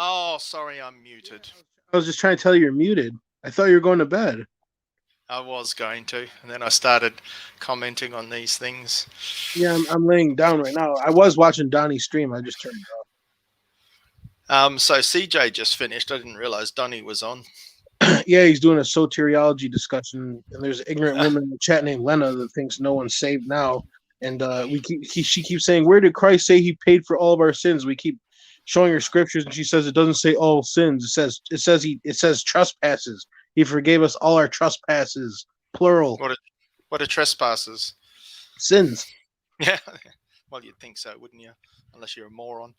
Oh, sorry, I'm muted. I was just trying to tell you you're muted. I thought you were going to bed. I was going to, and then I started commenting on these things. Yeah, I'm laying down right now. I was watching Donnie's stream. I just turned it off. So CJ just finished. I didn't realize Donnie was on. Yeah, he's doing a soteriology discussion, and there's an ignorant woman in the chat named Lena that thinks no one's saved now. And she keeps saying, "Where did Christ say He paid for all of our sins?" We keep showing her scriptures, and she says it doesn't say all sins. It says trespasses. He forgave us all our trespasses, plural. What are trespasses? Sins. Yeah, well, you'd think so, wouldn't you? Unless you're a moron.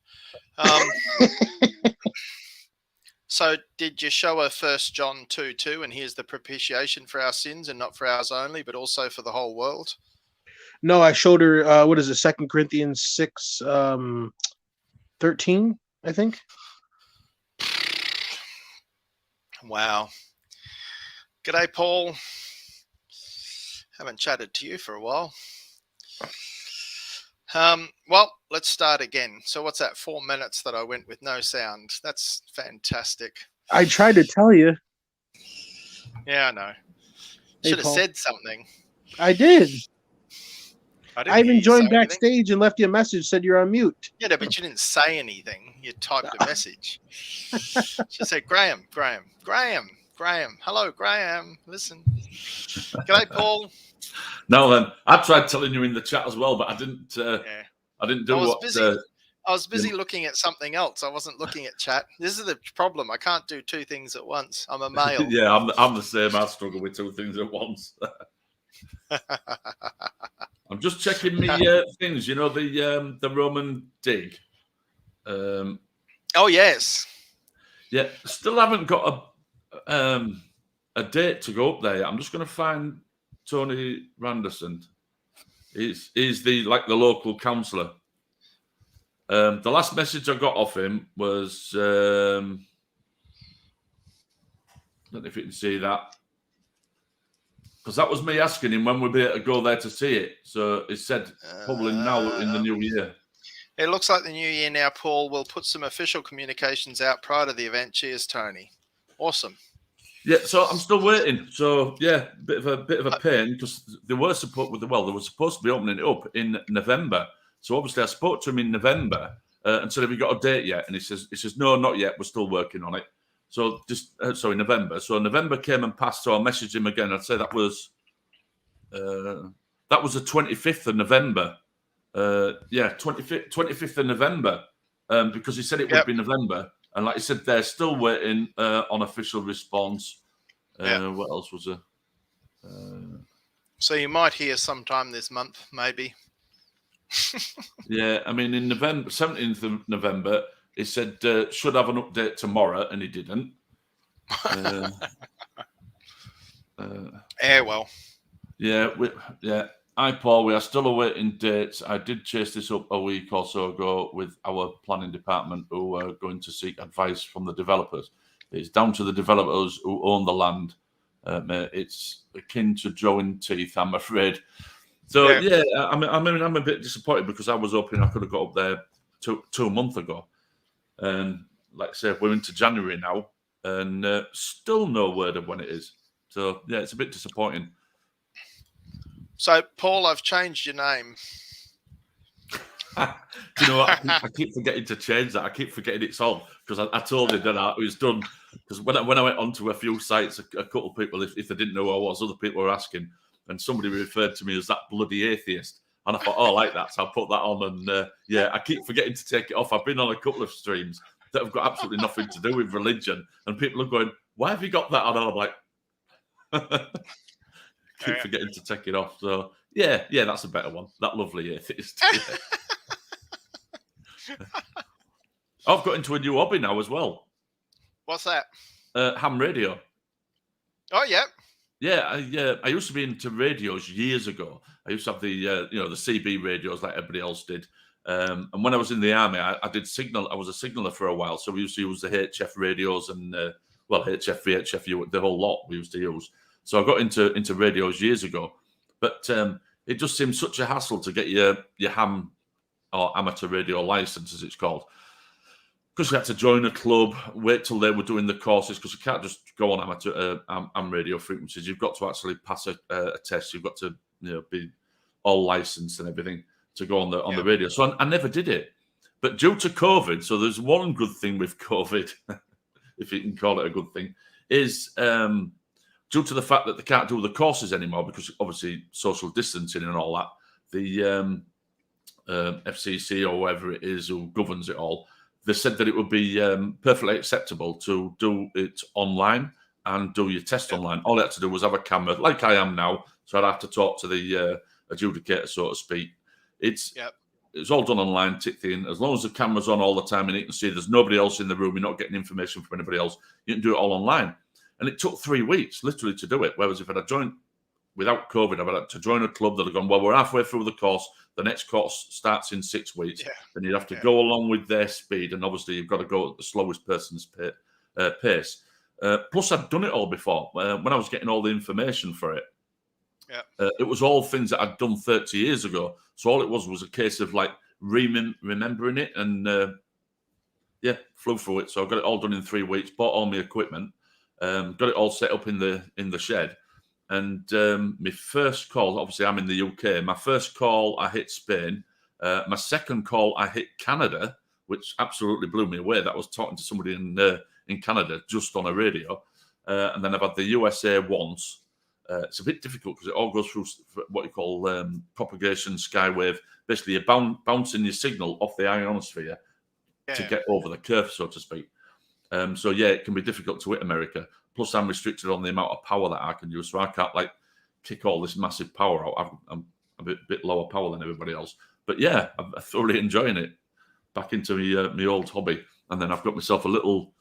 So did you show her 1 John 2:2, and here's the propitiation for our sins, and not for ours only, but also for the whole world? No, I showed her, what is it, 2 Corinthians 6, 13, I think. Wow. G'day, Paul. Haven't chatted to you for a while. Well, let's start again. So what's that, 4 minutes that I went with no sound? That's fantastic. I tried to tell you. Yeah, I know. Should have said something. I did. I even joined backstage and left you a message, said you're on mute. Yeah, but you didn't say anything. You typed a message. She said, Graham. Hello, Graham. Listen. G'day, Paul. No, then I tried telling you in the chat as well, but I didn't. I didn't do what. I was busy looking at something else. I wasn't looking at chat. This is the problem. I can't do two things at once. I'm a male. Yeah, I'm the same. I struggle with two things at once. I'm just checking the things. You know, the Roman dig. Oh yes. Yeah, still haven't got a date to go up there. I'm just going to find Tony Randerson. He's the local councillor. The last message I got off him was I don't know if you can see that, because that was me asking him when we'd be able to go there to see it. So he said probably now in the new year. It looks like the new year now, Paul. We'll put some official communications out prior to the event. Cheers, Tony. Awesome. Yeah, so I'm still waiting. So yeah, bit of a pain, because they were supposed to be opening it up in November. So obviously I spoke to him in November and said, "Have you got a date yet?" And he says, "No, not yet. We're still working on it." So in November. So November came and passed. So I messaged him again. I'd say that was the 25th of November. 25th of November, because he said it would be November. And like I said, they're still waiting on official response. What else was there? So you might hear sometime this month, maybe. Yeah, I mean, in November, 17th of November, he said should have an update tomorrow, and he didn't. Well. Yeah. Hi, Paul. We are still awaiting dates. I did chase this up a week or so ago with our planning department, who are going to seek advice from the developers. It's down to the developers who own the land. It's akin to drawing teeth, I'm afraid. So I'm a bit disappointed, because I was hoping I could have got up there two months ago. And like I said, we're into January now, and still no word of when it is. So yeah, it's a bit disappointing. So, Paul, I've changed your name. Do you know what? I keep forgetting to change that. I keep forgetting it's on, because I told him that it was done. Because when I went onto a few sites, a couple of people, if they didn't know who I was, other people were asking, and somebody referred to me as that bloody atheist. And I thought, I like that, so I put that on. And I keep forgetting to take it off. I've been on a couple of streams that have got absolutely nothing to do with religion, and people are going, "Why have you got that on?" And I'm like, keep forgetting to take it off. So yeah, that's a better one. That lovely atheist. I've got into a new hobby now as well. What's that? Ham radio. Oh yeah. Yeah, I used to be into radios years ago. I used to have the the CB radios like everybody else did. And when I was in the army, I did signal. I was a signaller for a while, so we used to use the HF radios and HF, VHF, the whole lot we used to use. So I got into radios years ago, but it just seemed such a hassle to get your ham or amateur radio license, as it's called, because you had to join a club, wait till they were doing the courses, because you can't just go on amateur AM radio frequencies. You've got to actually pass a test. You've got to be all licensed and everything to go on the radio. So I never did it. But due to COVID, so there's one good thing with COVID, if you can call it a good thing, is due to the fact that they can't do the courses anymore because obviously social distancing and all that, the FCC or whoever it is who governs it all, they said that it would be perfectly acceptable to do it online and do your test online. All I had to do was have a camera, like I am now, so I'd have to talk to the adjudicator, so to speak. It's all done online, tick in. As long as the camera's on all the time and you can see there's nobody else in the room, you're not getting information from anybody else, you can do it all online. And it took 3 weeks, literally, to do it. Whereas if I'd joined without COVID, I'd had to join a club that had gone, well, we're halfway through the course. The next course starts in 6 weeks. Then you'd have to go along with their speed. And obviously, you've got to go at the slowest person's pace. Plus, I'd done it all before. When I was getting all the information for it, it was all things that I'd done 30 years ago. So all it was a case of like remembering it and flew through it. So I got it all done in 3 weeks, bought all my equipment, got it all set up in the shed. And my first call, obviously I'm in the UK, my first call I hit Spain. My second call I hit Canada, which absolutely blew me away. That was talking to somebody in Canada just on a radio. And then I've had the USA once. It's a bit difficult because it all goes through what you call propagation skywave. Basically, you're bouncing your signal off the ionosphere to get over the curve, so to speak. So, it can be difficult to hit America. Plus, I'm restricted on the amount of power that I can use. So I can't, kick all this massive power out. I'm a bit lower power than everybody else. But, I'm thoroughly enjoying it. Back into my old hobby. And then I've got myself a little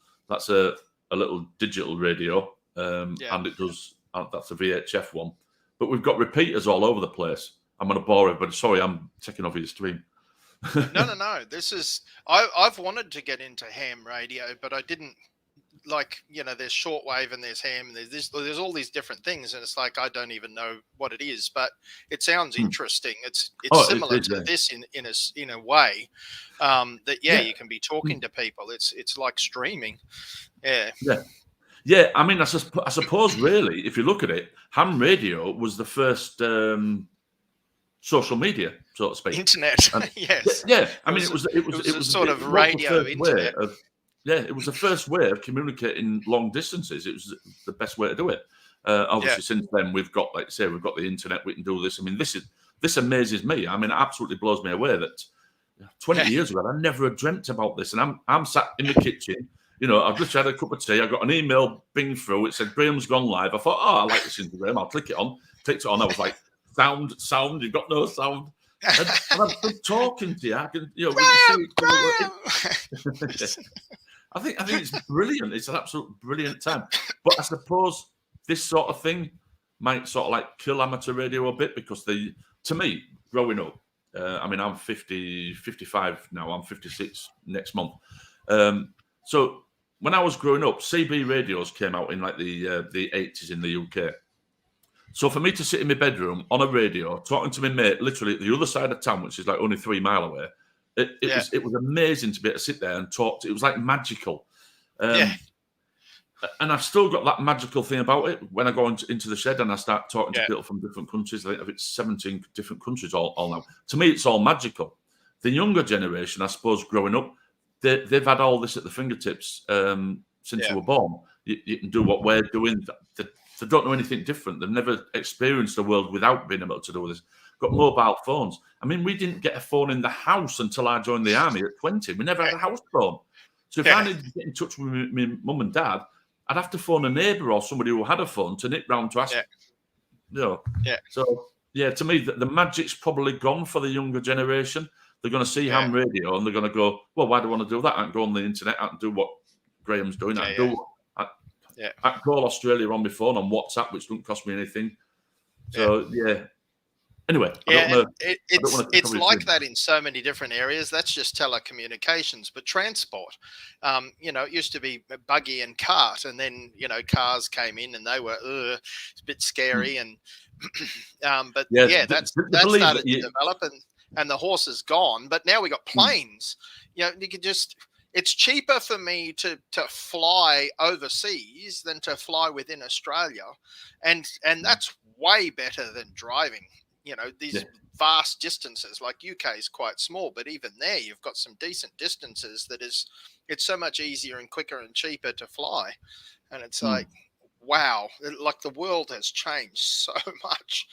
digital radio. And it does... that's a VHF one. But we've got repeaters all over the place. I'm going to bore everybody. Sorry, I'm taking over your stream. No. This is... I've wanted to get into ham radio, but I didn't... there's shortwave and there's ham. And there's all these different things. And it's like, I don't even know what it is. But it sounds interesting. It's similar to this in a way you can be talking to people. It's like streaming. Yeah, I mean, I suppose really, if you look at it, ham radio was the first social media, so to speak. Internet, yes. Yeah, I mean, it was sort of radio internet. It was the first way of communicating long distances. It was the best way to do it. Obviously, since then, we've got, like I say, we've got the internet. We can do this. I mean, this amazes me. I mean, it absolutely blows me away that 20 years ago, I never had dreamt about this. And I'm sat in the kitchen. I've just had a cup of tea. I got an email bing through. It said, Graham's gone live. I thought, I like this into Graham. I'll click it on. Clicked it on. I was like, sound. You've got no sound. And I'm still talking to you. I can, we can see I think it's brilliant. It's an absolute brilliant time. But I suppose this sort of thing might sort of kill amateur radio a bit because to me, growing up, I mean, I'm 55 now. I'm 56 next month. So when I was growing up, CB radios came out in the 80s in the UK. So for me to sit in my bedroom on a radio, talking to my mate, literally at the other side of town, which is only 3 miles away, it was amazing to be able to sit there and talk. It was magical. And I've still got that magical thing about it. When I go into the shed and I start talking to people from different countries, I think it's 17 different countries all now. To me, it's all magical. The younger generation, I suppose, growing up, they've had all this at the fingertips since they were born. You can do what we're doing. They don't know anything different. They've never experienced the world without being able to do this. Got mobile phones. I mean, we didn't get a phone in the house until I joined the army at 20. We never had a house phone. So if I needed to get in touch with my mum and dad, I'd have to phone a neighbour or somebody who had a phone to nip round to ask. So, to me, the magic's probably gone for the younger generation. They're going to see ham radio and they're going to go, well, why do I want to do that? I can go on the internet. I can do what Graham's doing. I can call Australia on my phone on WhatsApp, which doesn't cost me anything. So, Anyway, it's like that in so many different areas. That's just telecommunications, but transport. It used to be buggy and cart, and then cars came in, and they were it's a bit scary. And that started to develop, and the horse is gone. But now we got planes. You could just it's cheaper for me to fly overseas than to fly within Australia, and that's way better than driving. You know, these vast distances, like UK is quite small, but even there you've got some decent distances that it's so much easier and quicker and cheaper to fly. And it's like, wow, like the world has changed so much.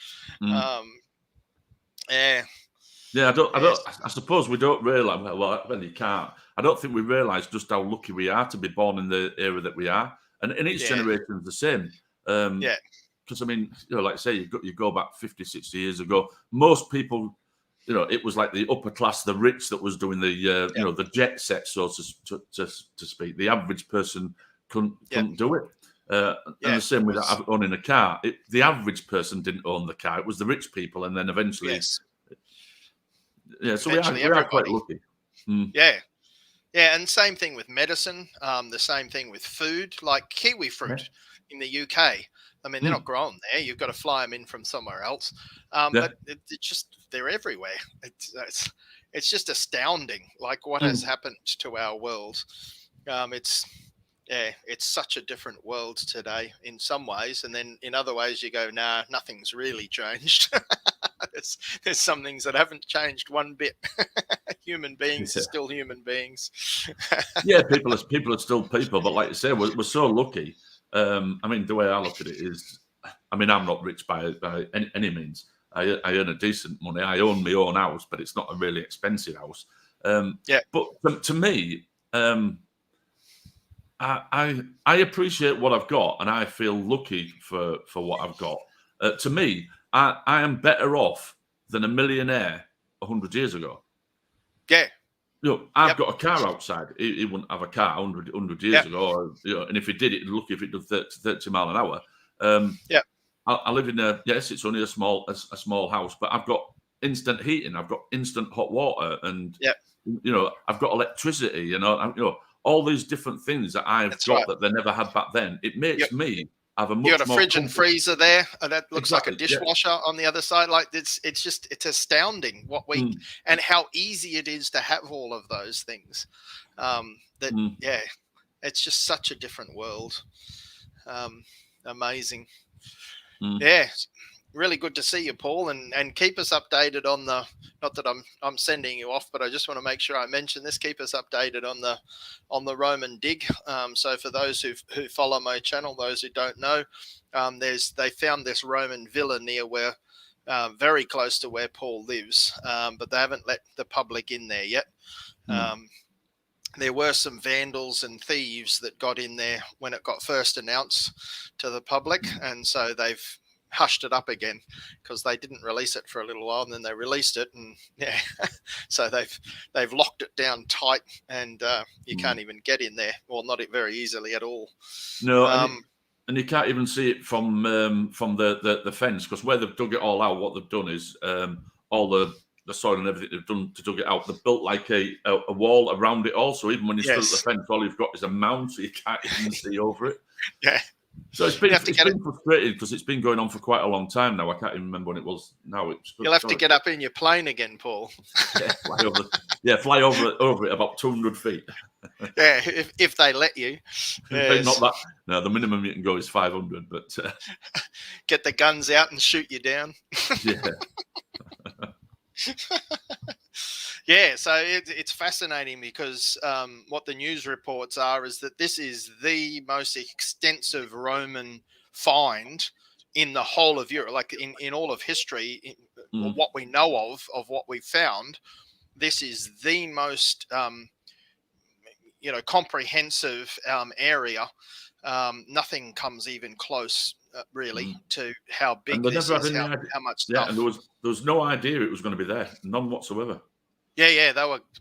Yeah. Yeah, I suppose we don't realise. Well, you can't. I don't think we realise just how lucky we are to be born in the era that we are, and each generation is the same. Because I mean, like I say, you go back 50, 60 years ago. Most people, it was like the upper class, the rich, that was doing the the jet set, so to speak. The average person couldn't do it. And the same with owning a car. The average person didn't own the car. It was the rich people, and then eventually. Yes. Yeah, so we are quite lucky. Yeah, and same thing with medicine. The same thing with food, like kiwi fruit in the UK. I mean, they're not grown there. You've got to fly them in from somewhere else. But they're everywhere. It's just astounding, like what has happened to our world. It's such a different world today in some ways, and then in other ways you go, nah, nothing's really changed. There's some things that haven't changed one bit. Human beings are still human beings. Yeah, people are still people, but like you say, we're so lucky. I mean, the way I look at it is, I mean, I'm not rich by any means. I earn a decent money. I own my own house, but it's not a really expensive house. But to me, I appreciate what I've got, and I feel lucky for what I've got. To me, I am better off than a millionaire 100 years ago. Yeah. I've got a car outside. He wouldn't have a car 100 years ago. And if he did, it'd look if it did 30 mile an hour. I live in it's only a small house, but I've got instant heating. I've got instant hot water, and I've got electricity. All these different things that I've got that they never had back then. It makes me have a much more. You got a fridge and freezer there, and that looks like a dishwasher on the other side. Like it's astounding what we and how easy it is to have all of those things. It's just such a different world. Amazing. Yeah. Really good to see you, Paul, and keep us updated on the. Not that I'm sending you off, but I just want to make sure I mention this. Keep us updated on the Roman dig. So for those who follow my channel, those who don't know, they found this Roman villa near where, very close to where Paul lives, but they haven't let the public in there yet. There were some vandals and thieves that got in there when it got first announced to the public, and so they've hushed it up again because they didn't release it for a little while, and then they released it, and so they've locked it down tight, and you can't even get in there, well, not very easily at all. No, and you can't even see it from the fence, because where they've dug it all out, what they've done is all the soil and everything they've done to dug it out, they've built like a wall around it also. Even when you stood at the fence, all you've got is a mound, so you can't even see over it. So it's been frustrating because it's been going on for quite a long time now. I can't even remember when it was. Now you'll have to get up in your plane again, Paul. Fly over it about 200 feet. If they let you. Not that. No, the minimum you can go is 500. But get the guns out and shoot you down. So it's fascinating because what the news reports are is that this is the most extensive Roman find in the whole of Europe, like in all of history, what we know of what we've found. This is the most comprehensive area. Nothing comes even close really to how big this is, how much stuff. And there was no idea it was going to be there, none whatsoever. They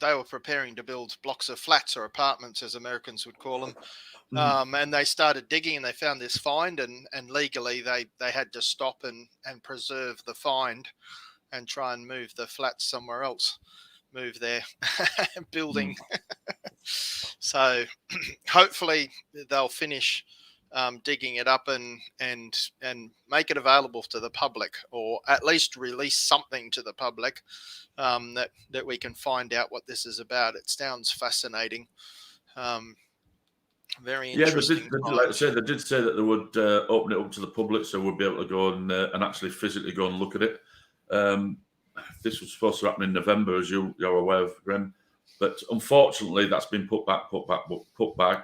were preparing to build blocks of flats or apartments, as Americans would call them, and they started digging, and they found this find, and legally they had to stop and preserve the find, and try and move the flats somewhere else, move their building. So hopefully they'll finish digging it up and make it available to the public, or at least release something to the public that we can find out what this is about. It sounds fascinating. Very Yeah, interesting. like I said, they did say that they would open it up to the public, so we'll be able to go and actually physically go and look at it. This was supposed to happen in November, as you're aware of, Graham. But unfortunately, that's been put back.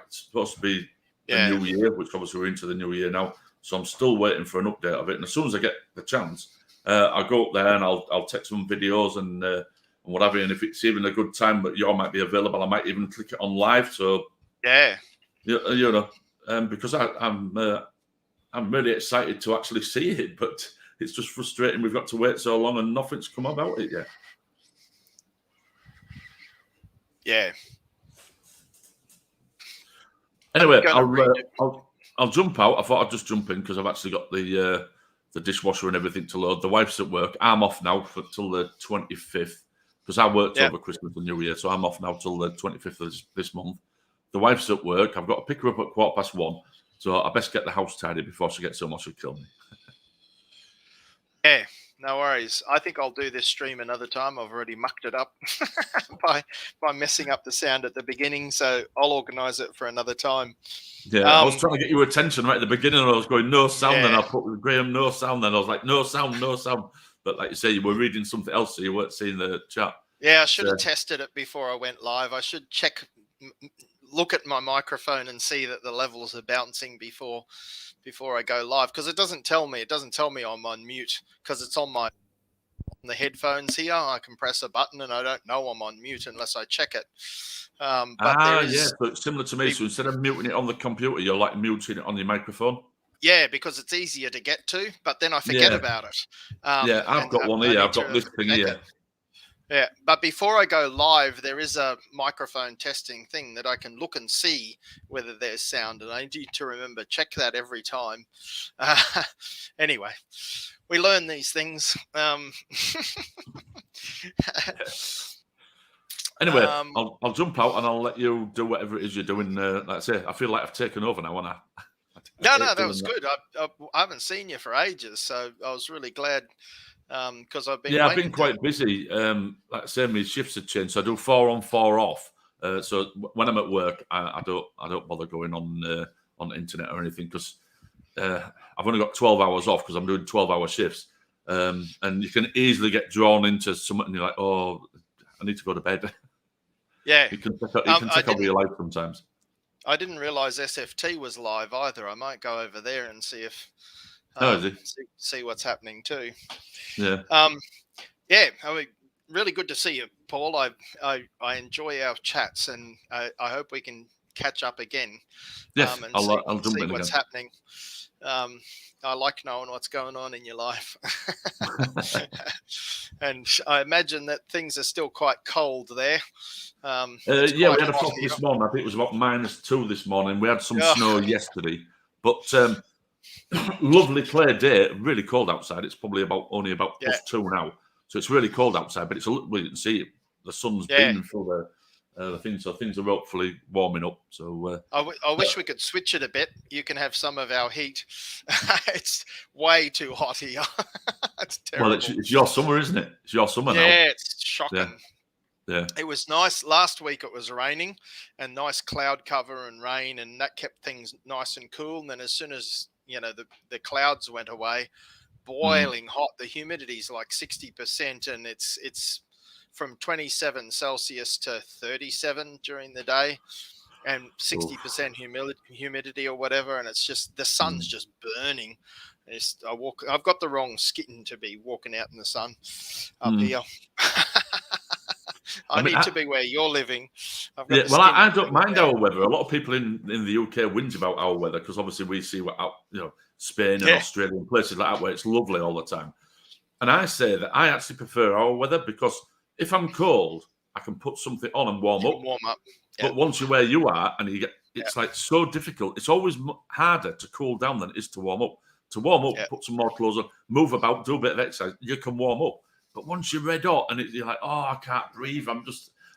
It's supposed to be the new year, which obviously we're into the new year now. So I'm still waiting for an update of it. And as soon as I get the chance, I'll go up there and I'll take some videos and what have you. And if it's even a good time, but you all might be available, I might even click it on live. So you know, because I'm really excited to actually see it, but it's just frustrating. We've got to wait so long and nothing's come about it yet. Yeah. Anyway, I'll jump out. I thought I'd just jump in because I've actually got the dishwasher and everything to load. The wife's at work. I'm off now till the 25th because I worked over Christmas and New Year, so I'm off now till the 25th of this month. The wife's at work. I've got to pick her up at 1:15, so I best get the house tidy before she gets home or she'll kill me. Yeah, no worries. I think I'll do this stream another time. I've already mucked it up by messing up the sound at the beginning, so I'll organise it for another time. Yeah, I was trying to get your attention right at the beginning, and I was going no sound, and I put with Graham no sound, then I was like no sound. But like you say, you were reading something else, so you weren't seeing the chat. Yeah, I should have tested it before I went live. I should look at my microphone and see that the levels are bouncing before I go live, because it doesn't tell me. It doesn't tell me I'm on mute because it's on the headphones here. I can press a button and I don't know I'm on mute unless I check it. So it's similar to me. So instead of muting it on the computer, you're like muting it on your microphone. Yeah, because it's easier to get to, but then I forget about it. I've got one here. I've got this thing here. Yeah, but before I go live, there is a microphone testing thing that I can look and see whether there's sound, and I need to remember, check that every time. Anyway, we learn these things. Anyway, I'll jump out and I'll let you do whatever it is you're doing. Like I say, I feel like I've taken over now, and No, that was good. I haven't seen you for ages, so I was really glad. Because I've been quite busy. Like I say, my shifts have changed. So I do 4 on, 4 off. So when I'm at work, I don't bother going on the internet or anything because I've only got 12 hours off because I'm doing 12-hour shifts. And you can easily get drawn into something and you're like, oh, I need to go to bed. Yeah, you can take over your life sometimes. I didn't realize SFT was live either. I might go over there and see if see what's happening too. Yeah. I mean, really good to see you, Paul. I enjoy our chats, and I hope we can catch up again. Yes, and I'll jump in what's again. happening. I like knowing what's going on in your life. And I imagine that things are still quite cold there. We had a frost this morning. I think it was about -2 this morning. We had some snow yesterday, but lovely clear day. Really cold outside. It's probably only about +2 now, so it's really cold outside. But we can see it. The sun's beaming through the thing, so things are hopefully warming up. So I wish we could switch it a bit. You can have some of our heat. It's way too hot here. It's terrible. Well, it's your summer, isn't it? It's your summer now. Yeah, it's shocking. Yeah. It was nice. Last week it was raining and nice cloud cover and rain, and that kept things nice and cool. And then as soon as the clouds went away, boiling hot. The humidity is like 60%, and it's from 27 Celsius to 37 during the day, and 60% humidity or whatever. And it's just the sun's just burning. I've got the wrong skin to be walking out in the sun up here. I need to be where you're living. I don't mind our weather. A lot of people in the UK whinge about our weather because obviously we see Spain and Australia and places like that where it's lovely all the time. And I say that I actually prefer our weather because if I'm cold, I can put something on and warm up. Yeah. But once you're where you are and it's like so difficult. It's always harder to cool down than it is to warm up. To warm up, put some more clothes on, move about, do a bit of exercise, you can warm up. But once you're red hot and you're like, oh, I can't breathe, and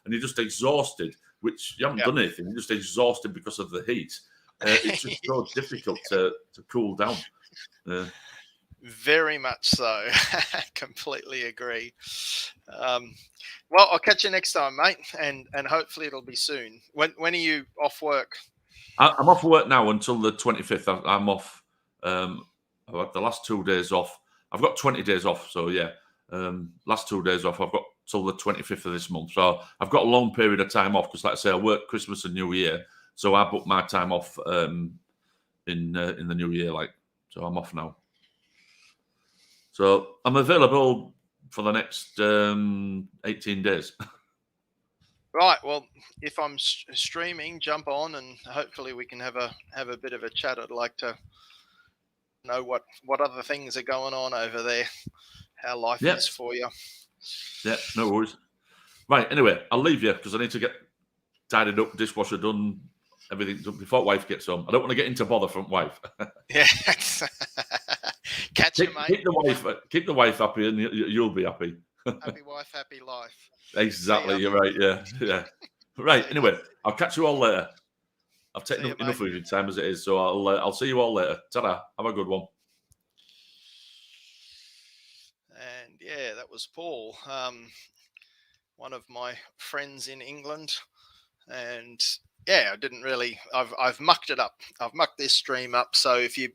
you're just exhausted, which you haven't done anything, you're just exhausted because of the heat. It's just so difficult to cool down. Very much so. Completely agree. Well, I'll catch you next time, mate, and hopefully it'll be soon. When are you off work? I'm off work now until the 25th. I'm off. I've had the last 2 days off. I've got 20 days off, so yeah. Last 2 days off. I've got till the 25th of this month, so I've got a long period of time off because, like I say, I work Christmas and New Year, so I booked my time off in the New Year, so I'm off now. So I'm available for the next 18 days. Right. Well, if I'm streaming, jump on, and hopefully we can have a bit of a chat. I'd like to know what other things are going on over there, how life is for you. Yeah, no worries. Right. Anyway, I'll leave you because I need to get tidied up, dishwasher done, everything done before wife gets home. I don't want to get into bother from wife. Yeah. Catch you, mate. Keep the wife happy, and you'll be happy. Happy wife, happy life. Exactly. You're right. Yeah. Right. Anyway, I'll catch you all later. I've taken enough of your time as it is, so I'll see you all later. Ta-da. Have a good one. And yeah, that was Paul, one of my friends in England, and yeah, I didn't really. I've mucked it up. I've mucked this stream up. So if you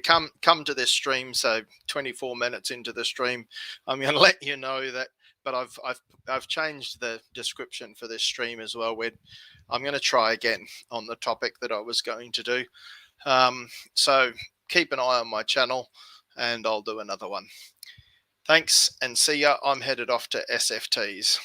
come to this stream, so 24 minutes into the stream, I'm going to let you know that. But I've changed the description for this stream as well. I'm going to try again on the topic that I was going to do. So keep an eye on my channel, and I'll do another one. Thanks, and see ya. I'm headed off to SFTs.